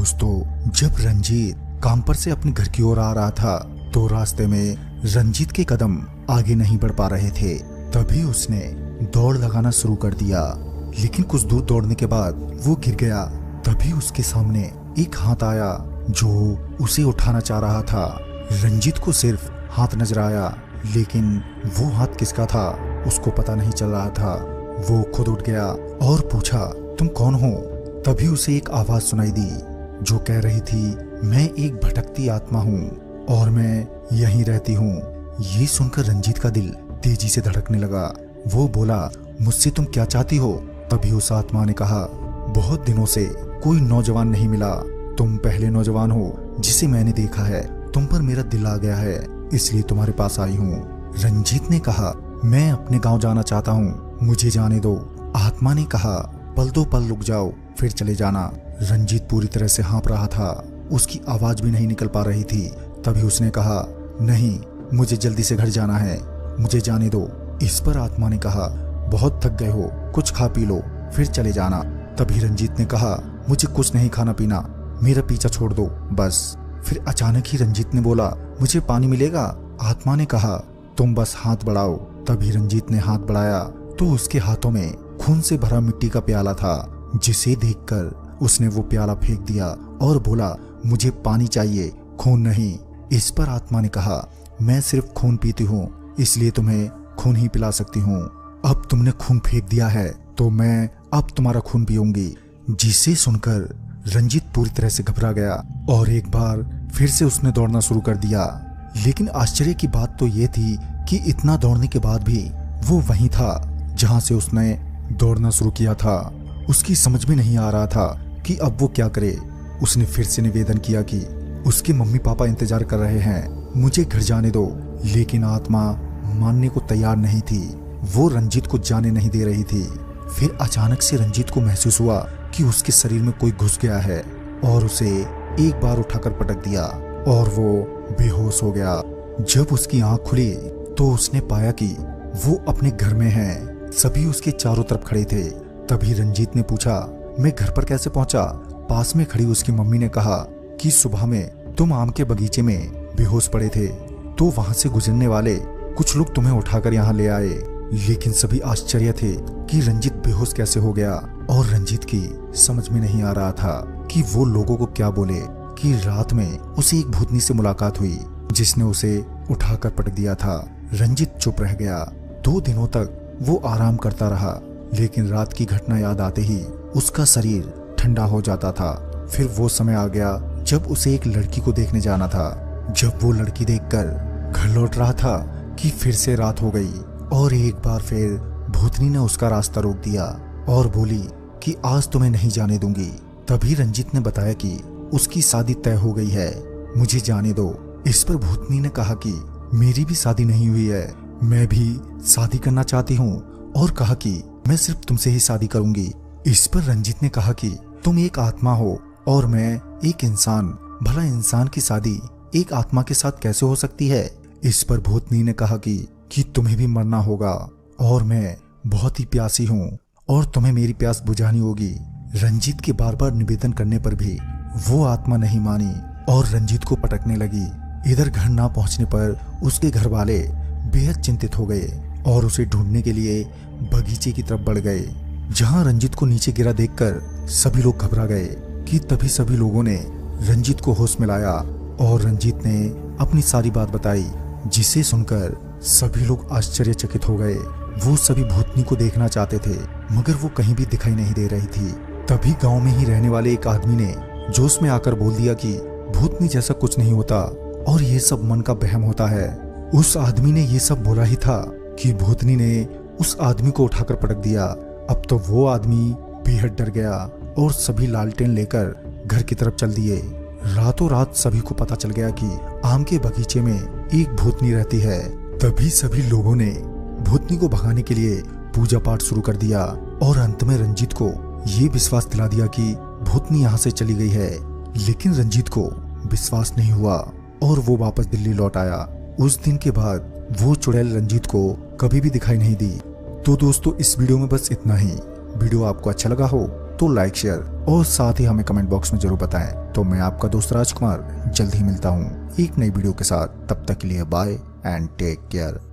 दोस्तों, जब रंजीत काम पर से अपने घर की ओर आ रहा था तो रास्ते में रंजीत के कदम आगे नहीं बढ़ पा रहे थे। तभी उसने दौड़ लगाना शुरू कर दिया, लेकिन कुछ दूर दौड़ने के बाद वो गिर गया। तभी उसके सामने एक हाथ आया जो उसे उठाना चाह रहा था। रंजीत को सिर्फ हाथ नजर आया, लेकिन वो हाथ किसका था उसको पता नहीं चल रहा था। वो खुद उठ गया और पूछा, तुम कौन हो? तभी उसे एक आवाज सुनाई दी जो कह रही थी, मैं एक भटकती आत्मा हूँ और मैं यहीं रहती हूँ। ये सुनकर रंजीत का दिल तेजी से धड़कने लगा। वो बोला, मुझसे तुम क्या चाहती हो? तभी उस आत्मा ने कहा, बहुत दिनों से कोई नौजवान नहीं मिला, तुम पहले नौजवान हो जिसे मैंने देखा है। तुम पर मेरा दिल आ गया है, इसलिए तुम्हारे पास आई हूँ। रंजीत ने कहा, मैं अपने गांव जाना चाहता हूँ, मुझे जाने दो। आत्मा ने कहा, पल दो पल रुक जाओ फिर चले जाना। रंजीत पूरी तरह से हाँप रहा था, उसकी आवाज भी नहीं निकल पा रही थी। तभी उसने कहा, नहीं, मुझे जल्दी से घर जाना है, मुझे जाने दो। इस पर आत्मा ने कहा, बहुत थक गए हो, कुछ खा पी लो फिर चले जाना। तभी रंजीत ने कहा, मुझे कुछ नहीं खाना पीना, मेरा पीछा छोड़ दो बस। फिर अचानक ही रंजीत ने बोला, मुझे पानी मिलेगा? आत्मा ने कहा, तुम बस हाथ बढ़ाओ। तभी रंजीत ने हाथ बढ़ाया तो उसके हाथों में खून से भरा मिट्टी का प्याला था, जिसे देखकर उसने वो प्याला फेंक दिया और बोला, मुझे पानी चाहिए, खून नहीं। इस पर आत्मा ने कहा, मैं सिर्फ खून पीती हूँ, इसलिए तुम्हें खून ही पिला सकती हूँ। अब तुमने खून फेंक दिया है तो मैं अब तुम्हारा खून पीऊंगी। जिसे सुनकर रंजीत पूरी तरह से घबरा गया और एक बार फिर से उसने दौड़ना शुरू कर दिया। लेकिन आश्चर्य की बात तो ये थी कि इतना दौड़ने के बाद भी वो वहीं था जहां से उसने दौड़ना शुरू किया था। उसकी समझ में नहीं आ रहा था कि अब वो क्या करे। उसने फिर से निवेदन किया कि उसके मम्मी पापा इंतजार कर रहे हैं, मुझे घर जाने दो। लेकिन आत्मा मानने को तैयार नहीं थी, वो रंजीत को जाने नहीं दे रही थी। फिर अचानक से रंजीत को महसूस हुआ कि उसके शरीर में कोई घुस गया है और उसे एक बार उठाकर पटक दिया और वो बेहोश हो गया। जब उसकी आंख खुली तो उसने पाया कि वो अपने घर में है, सभी उसके चारों तरफ खड़े थे। तभी रंजीत ने पूछा, मैं घर पर कैसे पहुंचा? पास में खड़ी उसकी मम्मी ने कहा कि सुबह में तुम आम के बगीचे में बेहोश पड़े थे, तो वहां से गुजरने वाले कुछ लोग तुम्हें उठाकर यहाँ ले आए। लेकिन सभी आश्चर्य थे कि रंजीत बेहोश कैसे हो गया और रंजीत की समझ में नहीं आ रहा था कि वो लोगों को क्या बोले कि रात में उसे एक भूतनी से मुलाकात हुई जिसने उसे उठाकर पटक दिया था। रंजीत चुप रह गया। 2 दिनों तक वो आराम करता रहा, लेकिन रात की घटना याद आते ही उसका शरीर ठंडा हो जाता था। फिर वो समय आ गया जब उसे एक लड़की को देखने जाना था। जब वो लड़की देखकर घर लौट रहा था कि फिर से रात हो गई और एक बार फिर भूतनी ने उसका रास्ता रोक दिया और बोली कि आज तुम्हें नहीं जाने दूंगी। तभी रंजीत ने बताया कि उसकी शादी तय हो गई है, मुझे जाने दो। इस पर भूतनी ने कहा कि मेरी भी शादी नहीं हुई है, मैं भी शादी करना चाहती हूँ, और कहा कि मैं सिर्फ तुमसे ही शादी करूंगी। इस पर रंजीत ने कहा कि तुम एक आत्मा हो और मैं एक इंसान, भला इंसान की शादी एक आत्मा के साथ कैसे हो सकती है? इस पर भूतनी ने कहा कि तुम्हें भी मरना होगा और मैं बहुत ही प्यासी हूँ और तुम्हें मेरी प्यास बुझानी होगी। रंजीत के बार बार निवेदन करने पर भी वो आत्मा नहीं मानी और रंजीत को पटकने लगी। इधर घर ना पहुंचने पर उसके घर वाले बेहद चिंतित हो गए और उसे ढूंढने के लिए बगीचे की तरफ बढ़ गए। जहां रंजीत को नीचे गिरा देखकर सभी लोग घबरा गए कि तभी सभी लोगों ने रंजीत को होश में लाया और रंजीत ने अपनी सारी बात बताई, जिसे सुनकर सभी लोग आश्चर्यचकित हो गए। वो सभी भूतनी को देखना चाहते थे मगर वो कहीं भी दिखाई नहीं दे रही थी। तभी गांव में ही रहने वाले एक आदमी ने जोश में आकर बोल दिया कि भूतनी जैसा कुछ नहीं होता और ये सब मन का वहम होता है। उस आदमी ने ये सब बोला ही था कि भूतनी ने उस आदमी को उठाकर पटक दिया। अब तो वो आदमी बेहद डर गया और सभी लालटेन लेकर घर की तरफ चल दिए। रातों रात सभी को पता चल गया कि आम के बगीचे में एक भूतनी रहती है। तभी सभी लोगों ने भूतनी को भगाने के लिए पूजा पाठ शुरू कर दिया और अंत में रंजीत को ये विश्वास दिला दिया कि भूतनी यहाँ से चली गई है। लेकिन रंजीत को विश्वास नहीं हुआ और वो वापस दिल्ली लौट आया। उस दिन के बाद वो चुड़ैल रंजीत को कभी भी दिखाई नहीं दी। तो दोस्तों, इस वीडियो में बस इतना ही। वीडियो आपको अच्छा लगा हो तो लाइक शेयर और साथ ही हमें कमेंट बॉक्स में जरूर बताएं। तो मैं आपका दोस्त राजकुमार जल्द ही मिलता हूँ एक नई वीडियो के साथ। तब तक के लिए बाय एंड टेक केयर।